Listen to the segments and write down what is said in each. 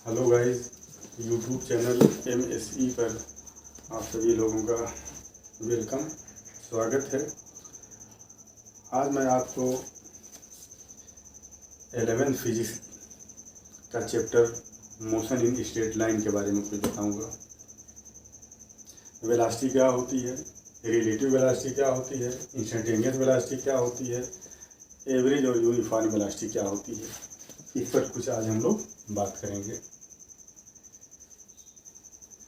Hello guys, YouTube channel MSE पर आप सभी लोगों का वेलकम, स्वागत है। आज मैं आपको 11th फिजिक्स का chapter motion in straight line के बारे में कुछ बताऊंगा। वेलोसिटी क्या होती है, रिलेटिव वेलोसिटी क्या होती है, इंस्टेंटेनियस वेलोसिटी क्या होती है, एवरेज और यूनिफॉर्म वेलोसिटी क्या होती है, इस पर कुछ आज हम लोग बात करेंगे।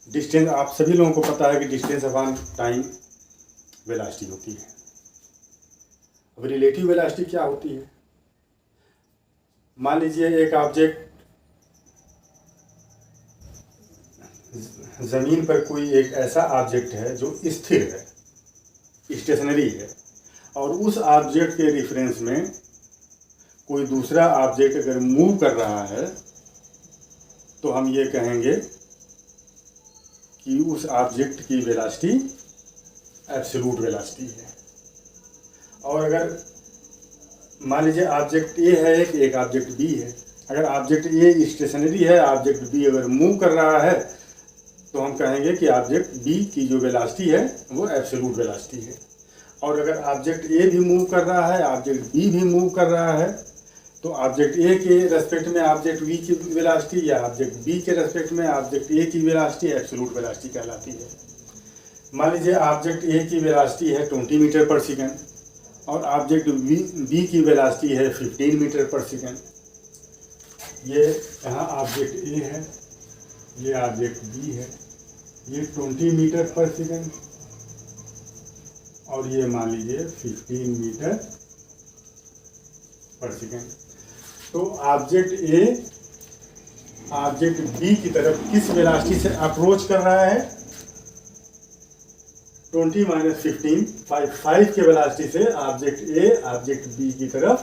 डिस्टेंस, आप सभी लोगों को पता है कि डिस्टेंस अपॉन टाइम वेलोसिटी होती है। अब रिलेटिव वेलोसिटी क्या होती है? मान लीजिए एक ऑब्जेक्ट जमीन पर, कोई एक ऐसा ऑब्जेक्ट है जो स्थिर है, स्टेशनरी है, और उस ऑब्जेक्ट के रेफरेंस में कोई दूसरा ऑब्जेक्ट अगर मूव कर रहा है तो हम ये कहेंगे कि उस ऑब्जेक्ट की वेलोसिटी एब्सोल्यूट वेलोसिटी है। और अगर मान लीजिए ऑब्जेक्ट ए है, एक ऑब्जेक्ट बी है, अगर ऑब्जेक्ट ए स्टेशनरी है, ऑब्जेक्ट बी अगर मूव कर रहा है तो हम कहेंगे कि ऑब्जेक्ट बी की जो वेलोसिटी है वो एब्सोल्यूट वेलोसिटी है। और अगर ऑब्जेक्ट ए भी मूव कर रहा है, ऑब्जेक्ट बी भी मूव कर रहा है, तो ऑब्जेक्ट ए के रेस्पेक्ट में ऑब्जेक्ट बी की वेलोसिटी या ऑब्जेक्ट बी के रेस्पेक्ट में ऑब्जेक्ट ए की वेलोसिटी एब्सोल्यूट वेलोसिटी कहलाती है। मान लीजिए ऑब्जेक्ट ए की वेलोसिटी है 20 मीटर पर सेकंड और ऑब्जेक्ट बी की वेलोसिटी है 15 मीटर पर सेकंड। ये यहाँ ऑब्जेक्ट ए है, ये ऑब्जेक्ट बी है, ये 20 मीटर पर सेकंड और ये मान लीजिए 15 मीटर पर सेकंड। तो ऑब्जेक्ट ए ऑब्जेक्ट बी की तरफ किस वेलोसिटी से अप्रोच कर रहा है? 20 माइनस 15, 5 के वेलोसिटी से ऑब्जेक्ट ए ऑब्जेक्ट बी की तरफ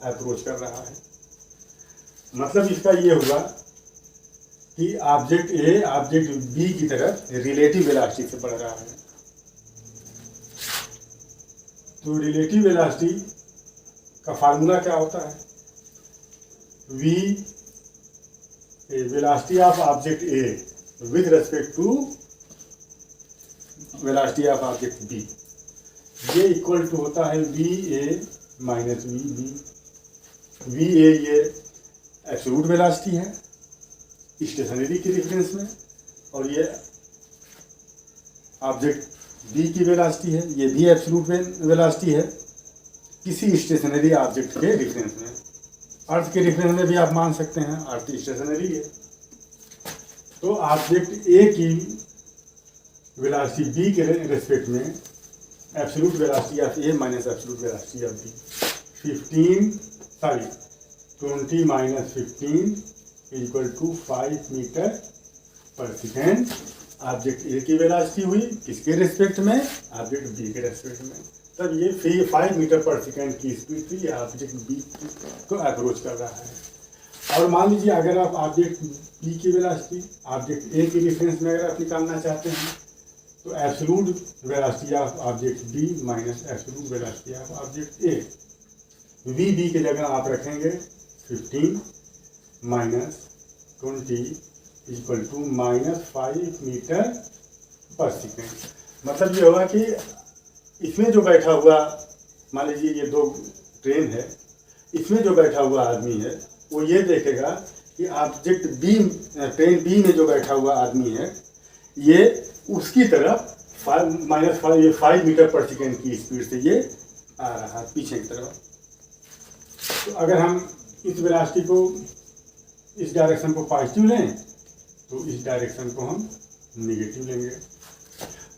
अप्रोच कर रहा है। मतलब इसका ये हुआ कि ऑब्जेक्ट ए ऑब्जेक्ट बी की तरफ रिलेटिव वेलोसिटी से बढ़ रहा है। तो रिलेटिव वेलोसिटी का फार्मूला क्या होता है? v velocity of object A with respect to velocity of object B, ये इक्वल टू होता है V A minus V B. V A ये एब्सोल्यूट वेलोसिटी है स्टेशनरी के रेफरेंस में, और ये ऑब्जेक्ट बी की वेलोसिटी है, ये भी एब्सोल्यूट वेलोसिटी है किसी स्टेशनरी ऑब्जेक्ट के रेफरेंस में। अर्थ के रेफरेंस में भी आप मान सकते हैं, अर्थ स्टेशनरी है। तो ऑब्जेक्ट ए की वेलोसिटी बी के रेस्पेक्ट में absolute velocity of A minus absolute velocity of B 20 minus 15 equal to 5 metre पर सेकेंड। ऑब्जेक्ट ए की वेलोसिटी हुई किसके रेस्पेक्ट में? ऑब्जेक्ट बी के रेस्पेक्ट में। तब ये 5 मीटर पर सेकेंड की स्पीड से ये ऑब्जेक्ट बी को अप्रोच कर रहा है। और मान लीजिए अगर आप ऑब्जेक्ट बी की वेलोसिटी ऑब्जेक्ट ए के रेफरेंस में अगर आप निकालना चाहते हैं तो absolute velocity of object B minus absolute velocity of object A, V B की जगह आप रखेंगे 15 minus 20 equal to minus 5 metre पर सेकेंड। मतलब ये होगा कि इसमें जो बैठा हुआ, मान लीजिए ये दो ट्रेन है, इसमें जो बैठा हुआ आदमी है वो ये देखेगा कि ऑब्जेक्ट बी, ट्रेन बी में जो बैठा हुआ आदमी है ये उसकी तरफ 5 मीटर पर सेकेंड की स्पीड से ये आ रहा है पीछे की तरफ। तो अगर हम इस वेलोसिटी को, इस डायरेक्शन को पॉजिटिव लें तो इस डायरेक्शन को हम नेगेटिव लेंगे।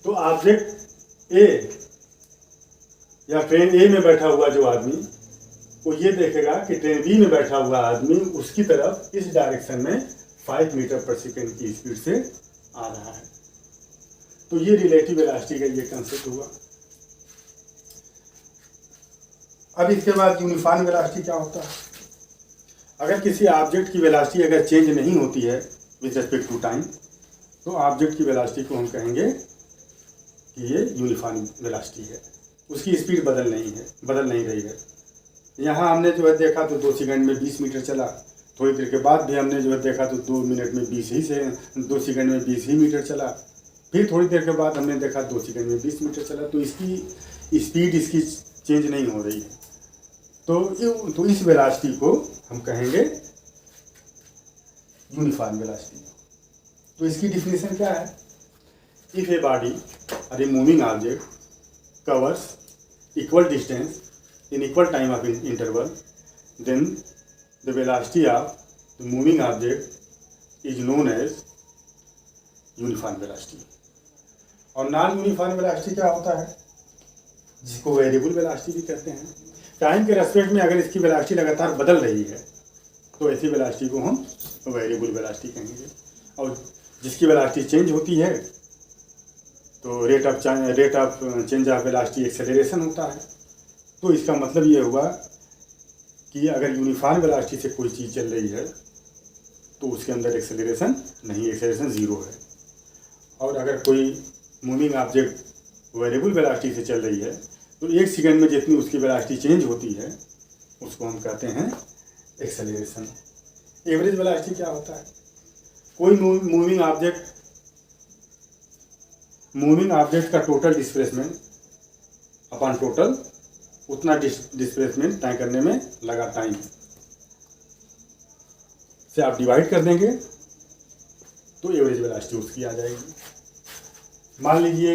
तो ऑब्जेक्ट ए या ट्रेन ए में बैठा हुआ जो आदमी वो ये देखेगा कि ट्रेन बी में बैठा हुआ आदमी उसकी तरफ इस डायरेक्शन में 5 मीटर पर सेकेंड की स्पीड से आ रहा है। तो ये रिलेटिव वेलोसिटी का ये कंसेप्ट हुआ। अब इसके बाद यूनिफॉर्म वेलोसिटी क्या होता है? अगर किसी ऑब्जेक्ट की वेलोसिटी अगर चेंज नहीं होती है विद रेस्पेक्ट टू टाइम तो ऑब्जेक्ट की वेलोसिटी को हम कहेंगे कि ये यूनिफॉर्म वेलोसिटी है, उसकी स्पीड बदल नहीं रही है। यहाँ हमने जो है देखा तो 2 सेकंड में 20 मीटर चला, थोड़ी देर के बाद भी हमने जो है देखा तो 2 मिनट में 20 ही से 2 सेकंड में 20 ही मीटर चला। फिर थोड़ी देर के बाद हमने देखा 2 सेकंड में 20 मीटर चला। तो इसकी स्पीड इसकी चेंज नहीं हो रही है। तो इस वेलोसिटी को हम कहेंगे यूनिफॉर्म वेलोसिटी। तो इसकी डिफिनेशन क्या है? इफ ए बॉडी और a moving object covers equal distance in equal time of interval, then the velocity of the moving object is known as uniform velocity. और नॉन यूनिफॉर्म वेलोसिटी क्या होता है? जिसको वेरिएबल वेलोसिटी भी कहते हैं। Time के रेस्पेक्ट में अगर इसकी वेलोसिटी लगातार बदल रही है तो ऐसी वेलोसिटी को हम वेरिएबल वेलोसिटी कहेंगे। और जिसकी वेलोसिटी चेंज होती है तो rate of change of velocity acceleration होता है। तो इसका मतलब ये हुआ कि अगर यूनिफॉर्म वेलोसिटी से कोई चीज़ चल रही है तो उसके अंदर एक्सेलरेशन नहीं, एक्सेलरेशन ज़ीरो है। और अगर कोई मूविंग ऑब्जेक्ट वेरिएबल वेलोसिटी से चल रही है तो 1 सेकंड में जितनी उसकी वेलोसिटी चेंज होती है उसको हम कहते हैं एक्सेलरेशन। एवरेज वेलोसिटी क्या होता है? कोई मूविंग ऑब्जेक्ट का टोटल डिस्प्लेसमेंट अपॉन टोटल उतना डिस्प्लेसमेंट तय करने में लगा टाइम से आप डिवाइड कर देंगे तो एवरेज वेलोसिटी उसकी आ जाएगी। मान लीजिए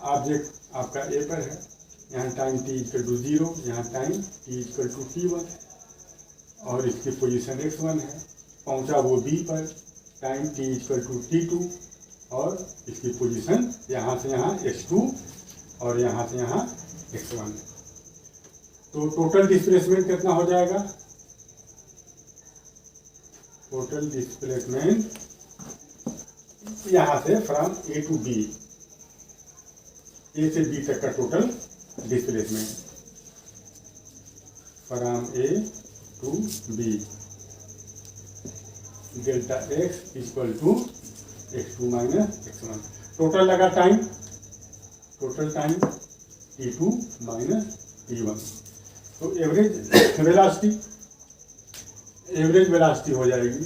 ऑब्जेक्ट आपका ए पर है, यहाँ टाइम t इक्वल टू 0, यहाँ time t equal to t1 और इसकी पोजीशन x1 है। पहुंचा वो b पर, time t equal to t2 और इसकी पोजीशन यहाँ से यहाँ x2 और यहाँ से यहाँ x1। तो टोटल डिस्प्लेसमेंट कितना हो जाएगा? टोटल डिस्प्लेसमेंट यहाँ से from A to B, A से बी तक का total displacement from A to B delta x equal to x2 minus x1। Total लगा time, total time t2 minus t1। तो एवरेज वेलोसिटी हो जाएगी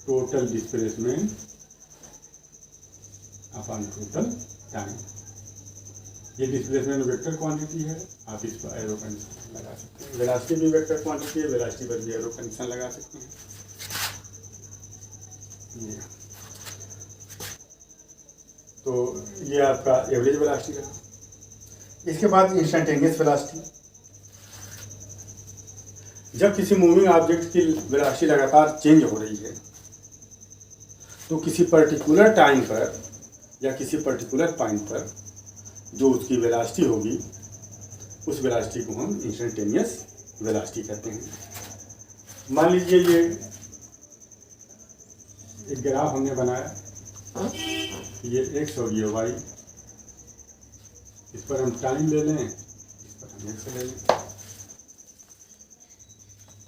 total displacement upon total time. ये displacement vector quantity है, आप इस पर एरो कंडीशन लगा सकते हैं। वेलोसिटी भी वेक्टर क्वांटिटी है, वेलोसिटी पर भी एरो कंडीशन लगा सकते हैं। तो ये आपका एवरेज वेलोसिटी रहा। इसके बाद इंस्टेंटेनियस वेलोसिटी। जब किसी मूविंग ऑब्जेक्ट की वेलोसिटी लगातार चेंज हो रही है तो किसी पर्टिकुलर टाइम पर या किसी पर्टिकुलर पॉइंट पर जो उसकी वेलोसिटी होगी उस वेलोसिटी को हम इंस्टेंटेनियस वेलोसिटी कहते हैं। मान लीजिए ये एक ग्राफ हमने बनाया, ये x और ये y, इस पर हम टाइम ले लें, इस पर हम x ले लें।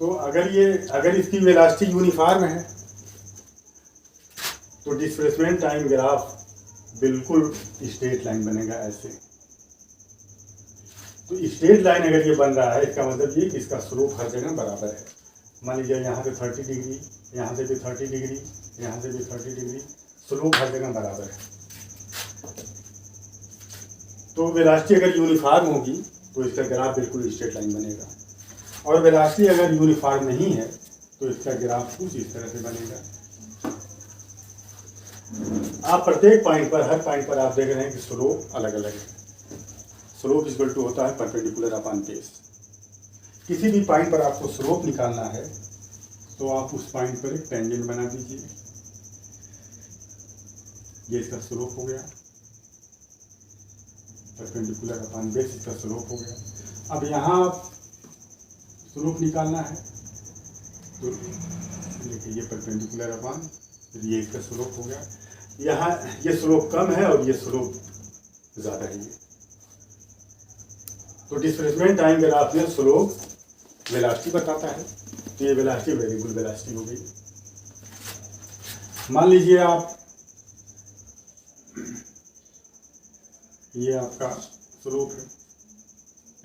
तो अगर इसकी वेलोसिटी यूनिफॉर्म है तो डिस्प्लेसमेंट टाइम ग्राफ बिल्कुल स्ट्रेट लाइन बनेगा ऐसे। तो स्ट्रेट लाइन अगर ये बन रहा है इसका मतलब ये कि इसका स्लोप हर जगह बराबर है। मान लीजिए यहाँ से 30 डिग्री, यहाँ से भी 30 डिग्री, यहाँ से भी 30 डिग्री, स्लोप हर जगह बराबर है। तो वेलोसिटी अगर यूनिफॉर्म होगी तो इसका ग्राफ बिल्कुल स्ट्रेट लाइन बनेगा, और वेलोसिटी अगर यूनिफॉर्म नहीं है तो इसका ग्राफ कुछ इस तरह से बनेगा। आप प्रत्येक पॉइंट पर, हर पॉइंट पर आप देख रहे हैं कि स्लोप अलग अलग है। स्लोप इक्वल टू होता है परपेंडिकुलर अपॉन बेस। किसी भी पॉइंट पर आपको स्लोप निकालना है तो आप उस पॉइंट पर एक टेंजेंट बना दीजिए। ये इसका स्लोप हो गया, परपेंडिकुलर अपॉन बेस इसका स्लोप हो गया। अब यहाँ स्लोप निकालना है तो देखिए ये परपेंडिकुलर अपॉन, ये इसका स्लोप हो गया। यहाँ ये स्लोप कम है और ये स्लोप ज़्यादा है। ये तो डिस्प्लेसमेंट टाइम ग्राफ में स्लोप वेलोसिटी बताता है, तो ये वेलोसिटी वेरिएबल वेलोसिटी हो गई। मान लीजिए आप, ये आपका स्लोप है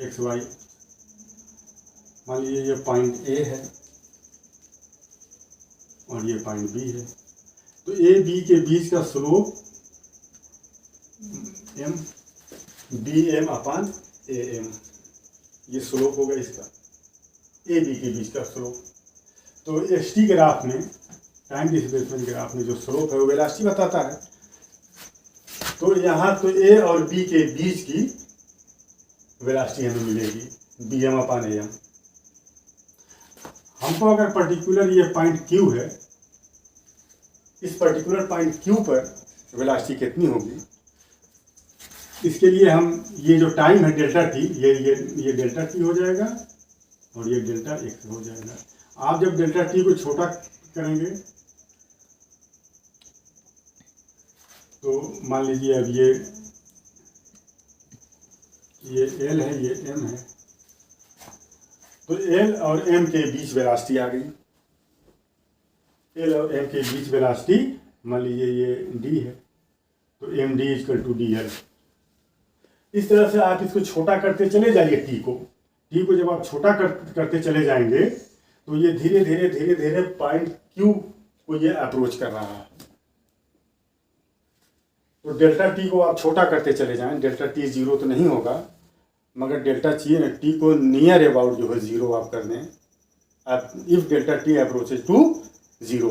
एक्स वाई, मान लीजिए ये पॉइंट ए है और ये पॉइंट बी है, तो ए बी के बीच का slope M B M upon A M, ये स्लोप होगा इसका, ए बी के बीच का स्लोप। तो एस टी ग्राफ में, टाइम डिस्प्लेसमेंट ग्राफ में जो स्लोप है वो वेलोसिटी बताता है। तो यहाँ तो ए और बी के बीच की वेलोसिटी हमें मिलेगी B M upon A M. हमको अगर पर्टिकुलर ये पॉइंट क्यू है, इस पर्टिकुलर पॉइंट क्यू पर वेलोसिटी कितनी होगी, इसके लिए हम ये जो टाइम है डेल्टा टी, ये डेल्टा टी हो जाएगा और ये डेल्टा एक्स हो जाएगा। आप जब डेल्टा टी को छोटा करेंगे तो मान लीजिए अब ये एल है, ये एम है, तो एल और एम के बीच वेलोसिटी आ गई। एल और एम के बीच वेलोसिटी मान लीजिए ये डी है, तो M D equal to D L. इस तरह से आप इसको छोटा करते चले जाइए टी को जब आप छोटा करते चले जाएंगे तो ये धीरे धीरे पॉइंट क्यू को ये अप्रोच कर रहा है। तो डेल्टा टी को आप छोटा करते चले जाएं, डेल्टा टी जीरो तो नहीं होगा मगर डेल्टा चाहिए ना, टी को नियर अबाउट जो है जीरो आप कर दें, if delta T approaches to zero.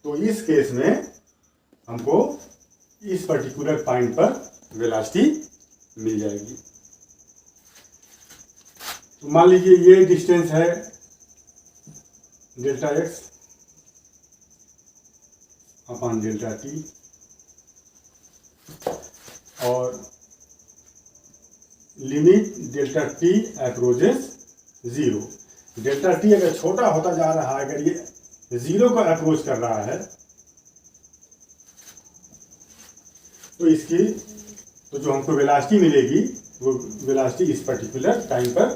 तो इस केस में हमको इस पर्टिकुलर पॉइंट पर वेलोसिटी मिल जाएगी। तो मान लीजिए ये डिस्टेंस है delta X upon delta T और limit delta T approaches zero. Delta T अगर छोटा होता जा रहा है, अगर ये जीरो को अप्रोच कर रहा है तो इसकी तो जो हमको वेलोसिटी मिलेगी वो वेलोसिटी इस पर्टिकुलर टाइम पर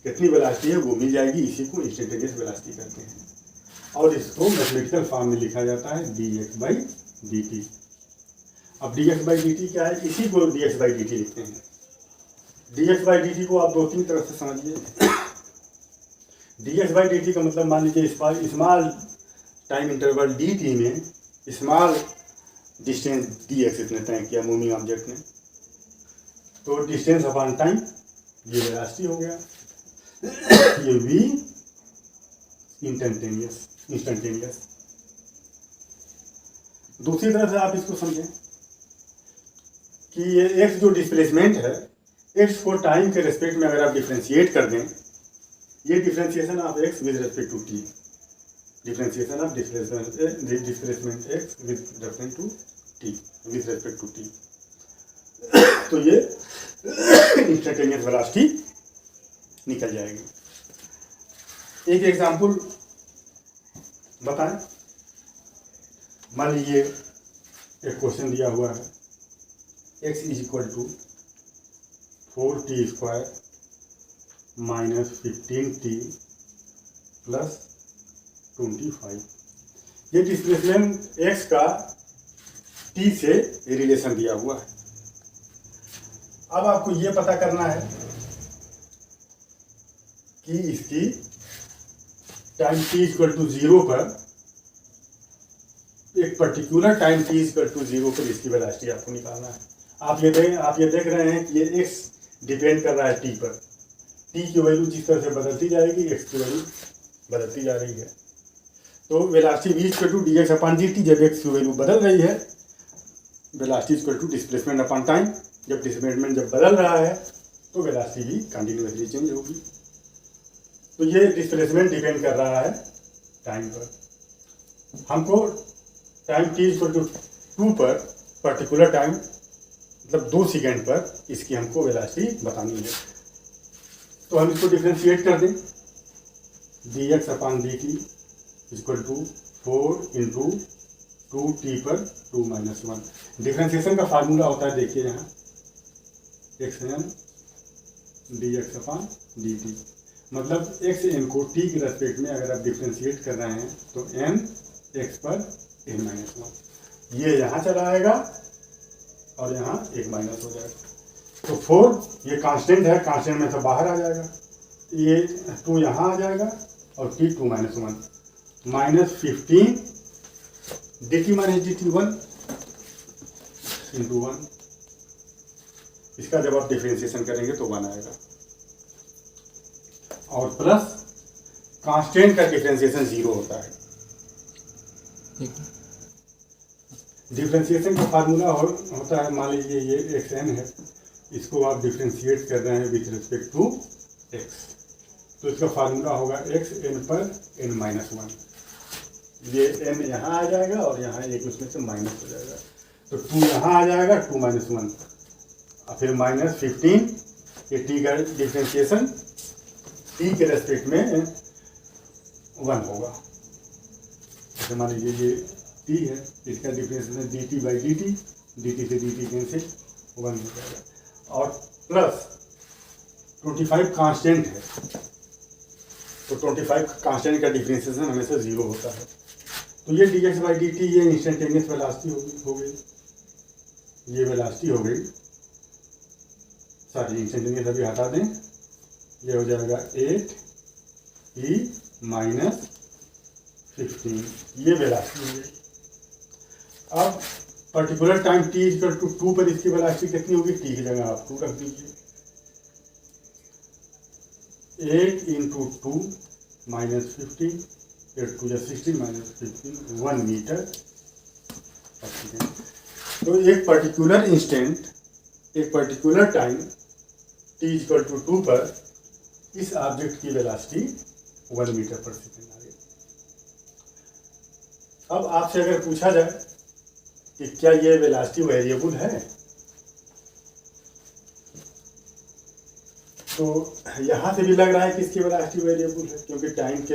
कितनी वेलोसिटी है वो मिल जाएगी। इसी को इंस्टेंटेनियस वेलोसिटी कहते हैं और इसको मैथमेटिकल फॉर्म में लिखा जाता है dx/dt। अब dx/dt क्या है, इसी को dx/dt लिखते हैं। dx/dt को आप दो तीन तरह से समझिए। dx/dt का मतलब मान लीजिए स्मॉल टाइम इंटरवल dt में स्मॉल डिस्टेंस dx इतने तय किया मूविंग ऑब्जेक्ट ने, तो डिस्टेंस अपॉन टाइम ये वेलोसिटी हो गया, ये v इंस्टेंटेनियस। दूसरी तरह से आप इसको समझें कि ये x जो डिस्प्लेसमेंट है, x को टाइम के रेस्पेक्ट में अगर आप डिफ्रेंशिएट कर दें, ये differentiation of x with respect to t, differentiation of displacement x with reference to t, with respect to t, तो ये इंस्टेंटेनियस वेलोसिटी निकल जाएगी। एक एग्जांपल बताएं। मान लीजिए एक क्वेश्चन दिया हुआ है, x is equal to 4t square minus 15t plus 25। ये डिस्प्लेसमेंट x का t से रिलेशन दिया हुआ है। अब आपको ये पता करना है कि इसकी time t equal to zero पर, एक particular time t equal to zero पर इसकी वेलोसिटी आपको निकालना है। आप ये देख रहे हैं कि ये x डिपेंड कर रहा है t पर, t की वैल्यू जिस तरह से बदलती जाएगी x की वैल्यू बदलती जा रही है। तो velocity v equal to dx upon dt, जब x की वैल्यू बदल रही है, velocity equal to displacement upon time, जब डिस्प्लेसमेंट जब बदल रहा है तो वेलोसिटी भी कंटिन्यूसली चेंज होगी। तो ये डिस्प्लेसमेंट डिपेंड कर रहा है टाइम पर। हमको टाइम t इक्वल टू 2 पर पर्टिकुलर टाइम मतलब 2 सेकेंड पर इसकी हमको वेलोसिटी बतानी है। तो हम इसको डिफ्रेंशिएट कर दें, dx upon dt equal to 4 into 2t पर 2 माइनस 1। डिफ्रेंशिएशन का फार्मूला होता है, देखिए यहाँ xn dx अपॉन dt, मतलब xn को t के रेस्पेक्ट में अगर आप डिफ्रेंशिएट कर रहे हैं तो n x पर n माइनस 1, ये यहाँ चला आएगा और यहाँ एक माइनस हो जाएगा। तो 4 ये कांस्टेंट है, कांस्टेंट में से बाहर आ जाएगा, ये 2 यहाँ आ जाएगा और t 2 - 1 -15 dt माइनस dt 1 × 1। इसका जब आप डिफरेंशिएशन करेंगे तो 1 आएगा और प्लस कांस्टेंट का डिफरेंशिएशन 0 होता है। डिफरेंशिएशन का फार्मूला होता है, मान लीजिए ये xn है, इसको आप डिफरेंशिएट कर रहे हैं विथ रिस्पेक्ट टू x, तो इसका फार्मूला होगा x n पर n-1। ये n यहाँ आ जाएगा और यहाँ एक उसमें से माइनस हो जाएगा, तो 2 यहाँ आ जाएगा 2 - 1 और फिर -15, ये t का डिफरेंशिएशन t के रेस्पेक्ट में 1 होगा। जैसे मान लीजिए ये t है, इसका डिफरेंशिएशन dt से dt कैंसिल 1 हो जाएगा और प्लस 25 कांस्टेंट है, तो 25 कांस्टेंट का डिफरेंशिएशन हमेशा 0 होता है। तो ये dx/dt ये इंस्टेंटेनियस वेलोसिटी हो गई, ये वेलोसिटी हो गई, सॉरी इंस्टेंटेनियस अभी हटा दें, ये हो जाएगा 8e - 15, ये वेलोसिटी हो गई। अब पर्टिकुलर टाइम t = 2 पर इसकी वेलोसिटी कितनी होगी, t की जगह आप 2 रख दीजिए, 8 × 2 - 15, 8 × 16 - 15 1 मीटर पर सेकेंड। तो एक पर्टिकुलर इंस्टेंट, एक पर्टिकुलर टाइम t = 2 पर इस ऑब्जेक्ट की वेलोसिटी 1 मीटर पर सेकेंड आ गई। अब आपसे अगर पूछा जाए कि क्या ये वेलोसिटी वेरिएबल है, तो यहाँ से भी लग रहा है कि इसकी वेलोसिटी वेरिएबल है, क्योंकि टाइम के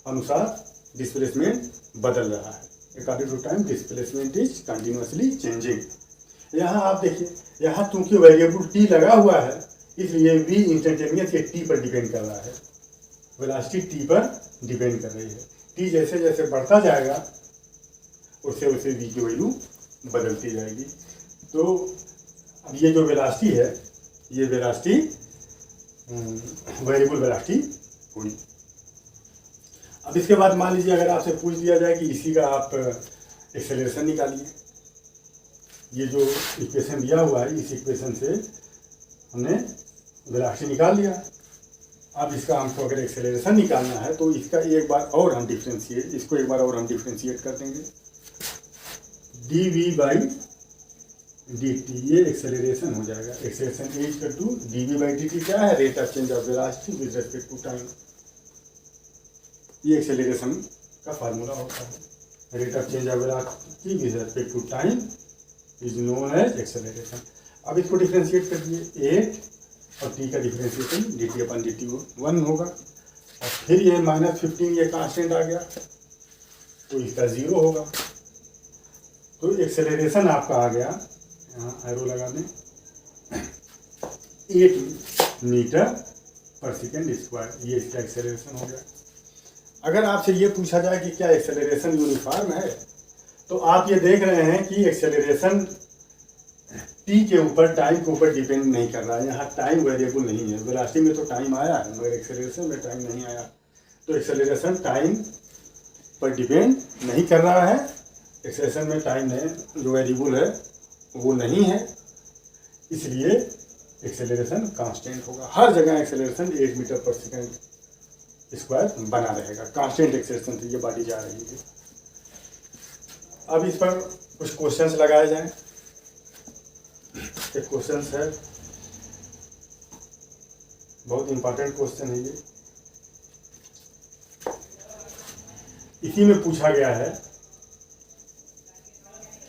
अनुसार डिस्प्लेसमेंट बदल रहा है। According to time displacement is continuously changing. यहाँ आप देखिए, यहाँ चूंकि वेरिएबल t लगा हुआ है, इसलिए v इंस्टेंटेनियस ये t पर डिपेंड कर रहा है, वेलोसिटी t पर डिपेंड कर रही है। t जैसे जैसे बढ़ता जाएगा उससे उससे v की वैल्यू बदलती जाएगी। तो अब ये जो वेलोसिटी है, ये वेलोसिटी वेरिएबल वेलोसिटी हुई। अब इसके बाद मान लीजिए अगर आपसे पूछ दिया जाए कि इसी का आप एक्सेलरेशन निकालिए, ये जो इक्वेशन दिया हुआ है, इस इक्वेशन से हमने वेलोसिटी निकाल लिया। अब इसका हमको अगर एक्सेलरेशन निकालना है तो इसका एक बार और हम डिफरेंशिएट, इसको एक बार और हम डिफरेंशिएट कर देंगे, dv/dt, ये एक्सेलरेशन हो जाएगा। Acceleration is equal to dv/dt क्या है, rate of change of velocity with respect to time. ये एक्सेलरेशन का फार्मूला होता है, rate of change of velocity with respect to time is known as acceleration. अब इसको डिफरेंशिएट कर दिए, 8 और t का डिफरेंशिएशन dt/dt 1 होगा और फिर ये -15 ये कांस्टेंट आ गया तो इसका 0 होगा। तो एक्सेलरेशन आपका आ गया, यहाँ एरो लगा दें, 8 मीटर पर सेकेंड स्क्वायर, ये इसका एक्सेलरेशन हो गया। अगर आपसे ये पूछा जाए कि क्या एक्सेलरेशन यूनिफॉर्म है, तो आप ये देख रहे हैं कि एक्सेलरेशन t के ऊपर, टाइम के ऊपर डिपेंड नहीं कर रहा है। यहाँ टाइम वेरिएबल नहीं है, वेलोसिटी में तो टाइम आया है मगर एक्सेलरेशन में टाइम नहीं आया। तो एक्सेलरेशन टाइम पर डिपेंड नहीं कर रहा है, एक्सेलरेशन में टाइम नहीं, जो वेरिएबल है वो नहीं है, इसलिए एक्सेलरेशन कांस्टेंट होगा। हर जगह एक्सेलरेशन 8 मीटर पर सेकेंड स्क्वायर बना रहेगा, कांस्टेंट एक्सेलरेशन से ये बॉडी जा रही है। अब इस पर कुछ क्वेश्चंस लगाए जाएं। एक क्वेश्चन है, बहुत इंपॉर्टेंट क्वेश्चन है ये, इसी में पूछा गया है,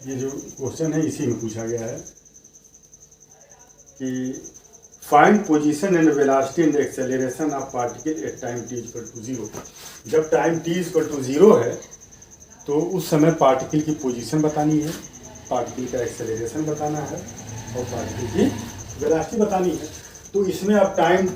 ये जो क्वेश्चन है इसी में पूछा गया है कि find position and velocity and acceleration of particle at time t = 0। जब टाइम t = 0 है तो उस समय पार्टिकल की पोजीशन बतानी है, पार्टिकल का एक्सेलरेशन बताना है और पार्टिकल की वेलोसिटी बतानी है। तो इसमें अब टाइम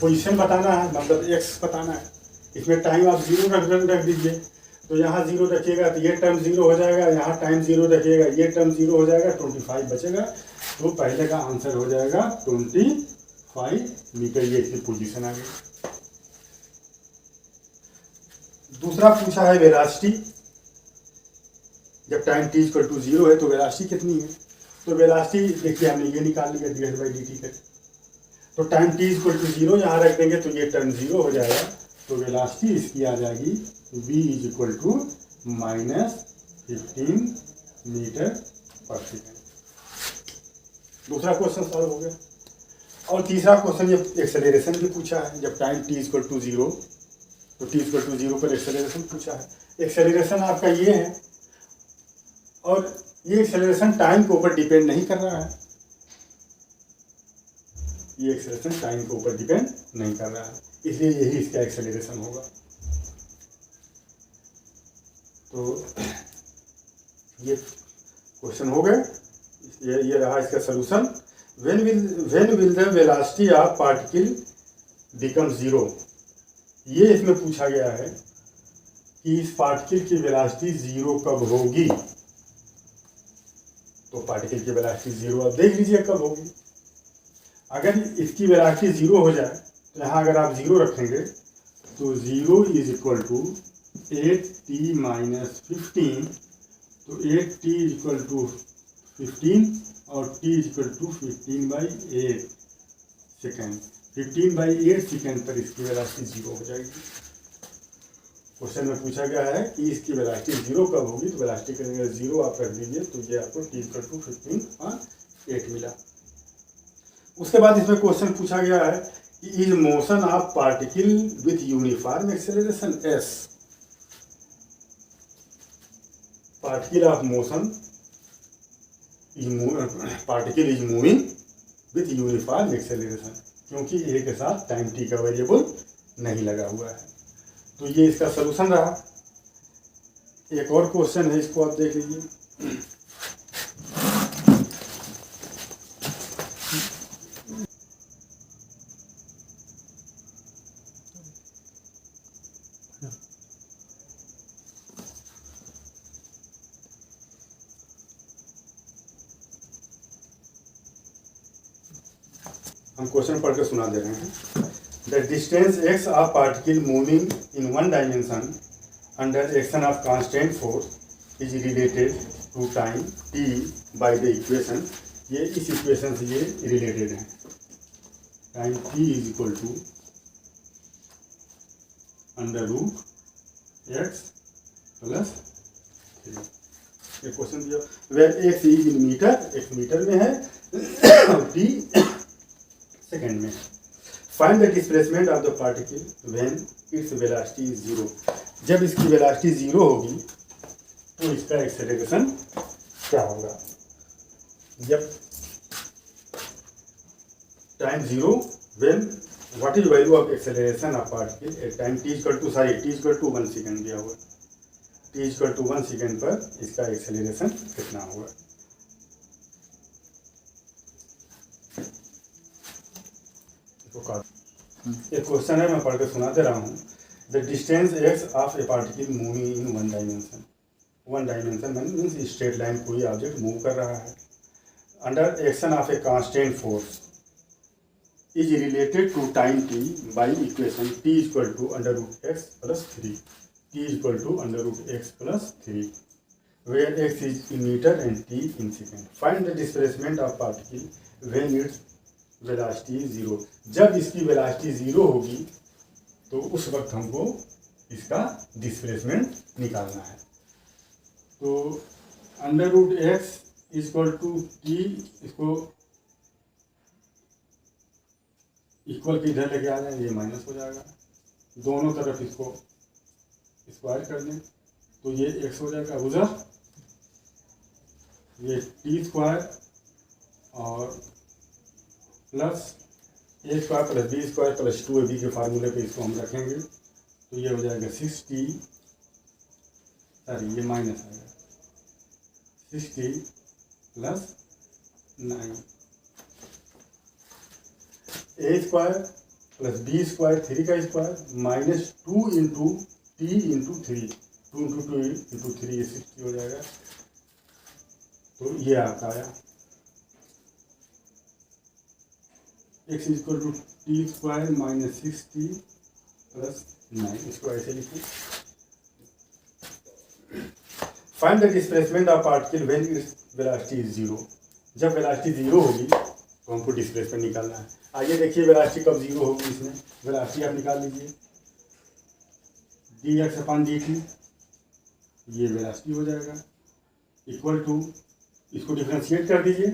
पोजीशन बताना है, मतलब x बताना है, इसमें टाइम आप 0 रख दीजिए, तो यहाँ 0 रखिएगा तो ये टर्म 0 हो जाएगा, यहाँ टाइम 0 रखिएगा ये टर्म 0 हो जाएगा, 25 बचेगा। तो पहले का आंसर हो जाएगा 25 मीटर, ये इसकी पोजीशन आ गई। दूसरा पूछा है वेलोसिटी, जब टाइम t इक्वल टू 0 है तो वेलोसिटी कितनी है। तो वेलोसिटी देखिए हमने ये निकाल लिया dx/dt कर, तो टाइम t इक्वल टू 0 यहाँ रख देंगे तो ये टर्म 0 हो जाएगा, तो वेलोसिटी इसकी आ जाएगी v इक्वल टू -15 मीटर पर सेकेंड। दूसरा क्वेश्चन सॉल्व हो गया। और तीसरा क्वेश्चन ये एक्सेलरेशन भी पूछा है, जब टाइम t इक्वल टू 0, तो t इक्वल टू 0 पर एक्सेलरेशन पूछा है। एक्सेलरेशन आपका ये है, और ये एक्सेलरेशन टाइम के ऊपर डिपेंड नहीं कर रहा है, ये एक्सेलरेशन टाइम के ऊपर डिपेंड नहीं कर रहा है, इसलिए यही इसका एक्सेलरेशन होगा। तो ये क्वेश्चन हो गए, ये रहा इसका solution. When will the velocity of particle become 0, ये इसमें पूछा गया है कि इस पार्टिकल की वेलोसिटी 0 कब होगी। तो पार्टिकल की वेलोसिटी 0 आप देख लीजिए कब होगी। अगर इसकी वेलोसिटी 0 हो जाए तो यहाँ अगर आप 0 रखेंगे तो 0 is equal to 8t minus 15, तो 8t इज इक्वल टू 15 और t is equal to 15/8 second. 15/8 second पर इसकी वेलोसिटी 0 हो जाएगी। क्वेश्चन में पूछा गया है कि इसकी वेलोसिटी 0 कब होगी, तो वेलोसिटी के लिए 0 आप रख दीजिए, तो ये आपको t इक्वल टू 15/8 मिला। उसके बाद इसमें क्वेश्चन पूछा गया है कि is motion of particle with uniform acceleration s, particle of motion particle is moving with uniform acceleration, क्योंकि ए के साथ टाइम t का वेरिएबल नहीं लगा हुआ है। तो ये इसका सलूशन रहा। एक और क्वेश्चन है, इसको आप देख लीजिए। हम क्वेश्चन पढ़ के सुना दे रहे हैं। The distance x of particle moving in one dimension under action of constant force is related to time t by the equation, ये इस इक्वेशन से ये रिलेटेड है। Time t is equal to √x plus 3। ये question दिया, where x is in metre, x metre में है और t सेकेंड में। Find the displacement of the particle when its velocity is 0, जब इसकी वेलोसिटी 0 होगी तो इसका एक्सेलरेशन क्या होगा। जब time 0, when what is value of acceleration of particle at time t equal to 1 second दिया हुआ, t इक्वल टू 1 सेकेंड पर इसका एक्सेलरेशन कितना होगा। एक क्वेश्चन है, मैं पढ़ के सुनाते रहा हूँ। The distance x of a particle moving in one dimension, one dimension means straight line कोई ऑब्जेक्ट मूव कर रहा है, under action of a constant force is related to time t by equation t equal to √x plus 3, t equal to √x plus 3, where x is in metre and t in second. Find the displacement of particle when its velocity 0, जब इसकी velocity 0 होगी तो उस वक्त हमको इसका displacement निकालना है। तो √x इक्वल टू t, इसको इक्वल के इधर लेके आ जाए, ये माइनस हो जाएगा, दोनों तरफ इसको स्क्वायर कर दें तो ये x हो जाएगा उधर, ये t स्क्वायर और plus a square plus b square plus 2ab के फार्मूले पे इसको हम रखेंगे तो ये हो जाएगा 6t, सॉरी ये माइनस आएगा 6t plus 9, a square plus b square 3 का square minus 2 into t into 3, 2 into 2 into 3, ये 60 हो जाएगा। तो ये आपका आया x equal to t square minus 6t plus 9, इसको ऐसे लिखें। Find the displacement of particle when its velocity is zero. जब वेलोसिटी जीरो होगी तो हमको डिस्प्लेसमेंट निकालना है। आइए देखिए वेलोसिटी कब जीरो होगी। इसमें वेलोसिटी आप निकाल लीजिए, dx/dt, ये वेलोसिटी हो जाएगा इक्वल टू, इसको डिफरेंशिएट कर दीजिए,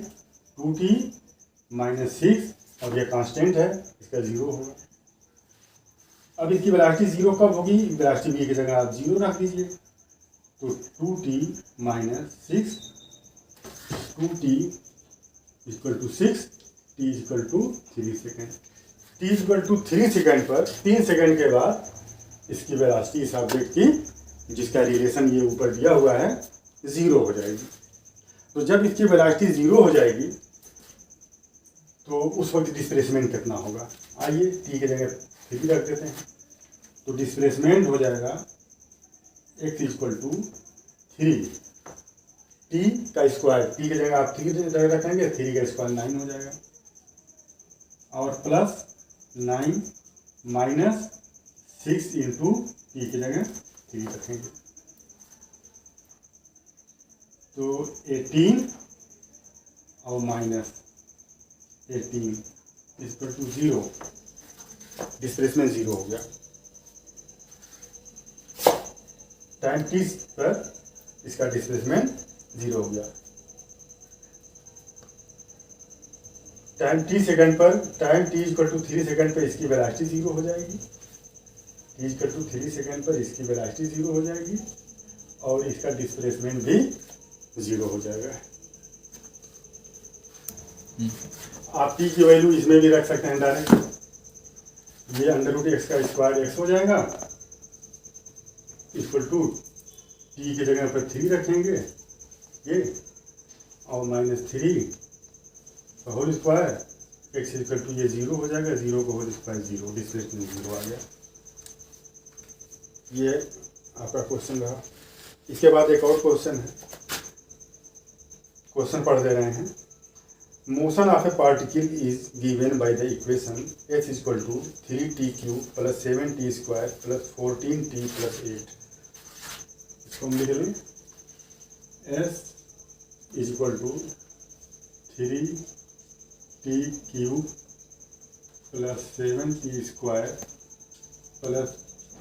2t - 6, और ये कांस्टेंट है, इसका जीरो होगा। अब इसकी वेलोसिटी जीरो कब होगी? वेलोसिटी v की जगह आप जीरो रख दीजिए, तो 2t - 6, 2t = 6, t = 3 second. t = 3 second पर 3 सेकेंड के बाद इसकी वेलोसिटी इस ऑब्जेक्ट की, जिसका रिलेशन ये ऊपर दिया हुआ है, जीरो हो जाएगी। तो जब इसकी वेलोसिटी जीरो हो जाएगी तो उस वक्त डिस्प्लेसमेंट कितना होगा? आइए टी की जगह 3 रख देते हैं, तो डिस्प्लेसमेंट हो जाएगा x = 3, टी का स्क्वायर, टी की जगह आप 3 रखेंगे, 3 का स्क्वायर 9 हो जाएगा, और प्लस 9 माइनस 6 इंटू टी की जगह 3 रखेंगे, तो 18 और माइनस 18 = 0, डिस्प्लेसमेंट जीरो हो गया। टाइम t पर इसका डिस्प्लेसमेंट जीरो हो गया। टाइम t सेकंड पर, टाइम t = 3 सेकंड पर इसकी वेलोसिटी जीरो हो जाएगी, t = 3 सेकंड पर इसकी वेलोसिटी जीरो हो जाएगी, और इसका डिस्प्लेसमेंट भी जीरो हो जाएगा। आप t की वैल्यू इसमें भी रख सकते हैं डायरेक्ट, ये √x का स्क्वायर x हो जाएगा, इक्वल टू टी की जगह पर 3 रखेंगे ये, और -3 का होल स्क्वायर, x = ये 0 हो जाएगा, 0 का होल स्क्वायर 0, डिस्प्लेसमेंट 0 आ गया। ये आपका क्वेश्चन रहा। इसके बाद एक और क्वेश्चन है, क्वेश्चन पढ़ दे रहे हैं। Motion of a particle is given by the equation h = 3t³ + 7t² + 14t + 8। इसको हम लिख लें, s = 3t³ + 7t² +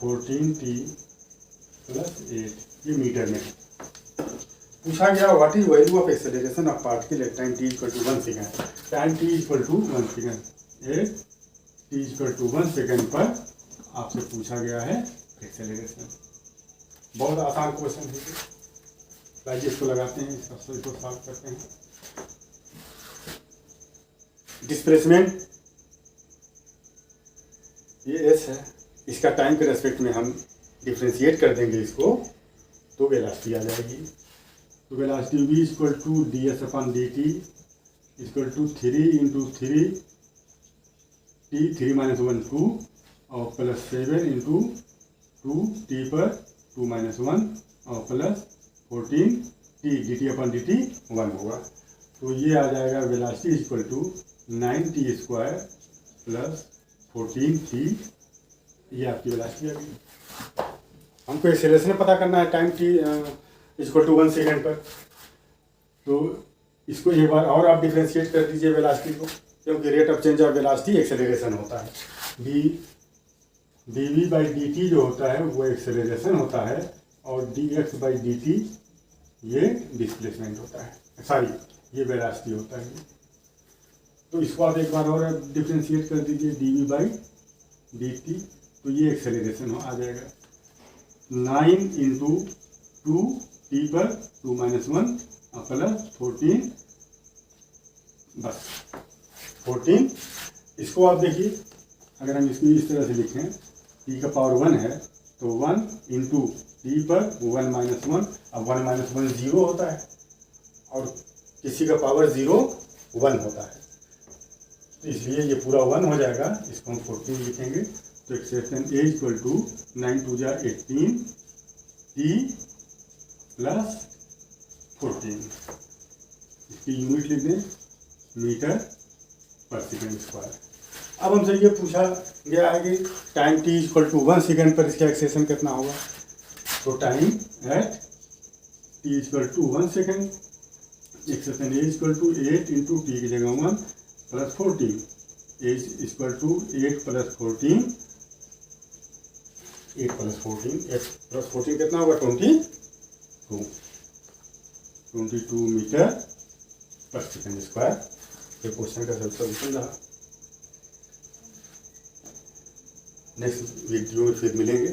14t + 8, ये मीटर में है। पूछा गया what is value of acceleration of particle at time t = 1 second. Time t = 1 second, t = 1 second पर आपसे पूछा गया है एक्सेलरेशन। बहुत आसान क्वेश्चन है। लाइए इसको लगाते हैं, इसको सॉल्व करते हैं। डिस्प्लेसमेंट ये s है, इसका टाइम के रेस्पेक्ट में हम डिफ्रेंशिएट कर देंगे इसको, तो वेलोसिटी आ जाएगी। तो वेलोसिटी v = ds/dt = 3 × 3 t 3 - 1 2, और प्लस 7 × 2 t पर 2 - 1, और प्लस 14 t dt/dt 1 होगा। तो ये आ जाएगा वेलोसिटी = 9t² + 14t, ये आपकी वेलोसिटी आ गई। हमको एक्सेलरेशन पता करना है टाइम t = 1 सेकेंड पर, तो इसको एक बार और आप डिफ्रेंशिएट कर दीजिए वेलोसिटी को, क्योंकि rate of change of velocity acceleration होता है। dv/dt जो होता है वो एक्सेलरेशन होता है, और dx/dt ये डिस्प्लेसमेंट होता है, सॉरी ये वेलोसिटी होता है। तो इसको आप एक बार और डिफ्रेंशिएट कर दीजिए, dv/dt, तो ये एक्सेलरेशन आ जाएगा 9 × 2t पर 2 - 1, प्लस 14, बस 14। इसको आप देखिए, अगर हम इसको इस तरह से लिखें, t का पावर 1 है, तो 1 × t पर 1 - 1, अब 1 - 1 0 होता है, और किसी का पावर 0 1 होता है, तो इसलिए ये पूरा 1 हो जाएगा। इसको हम 14 लिखेंगे, तो एक्सेप्शन a = 9 × 2 = 18 t + 14, इसकी यूनिट लिख दें मीटर/सेकेंड²। अब हमसे ये पूछा गया है कि टाइम t = 1 सेकेंड पर इसका एक्सेलेरेशन कितना होगा। तो time at t equal to 1 second, 1 second a equal to 8 into t की जगह 1 plus 14, a equal to 8 plus 14, 8 plus 14 कितना होगा 22 मीटर पर सेकेंड स्क्वायर। ये क्वेश्चन का सॉल्यूशन रहा। नेक्स्ट वीडियो में फिर मिलेंगे।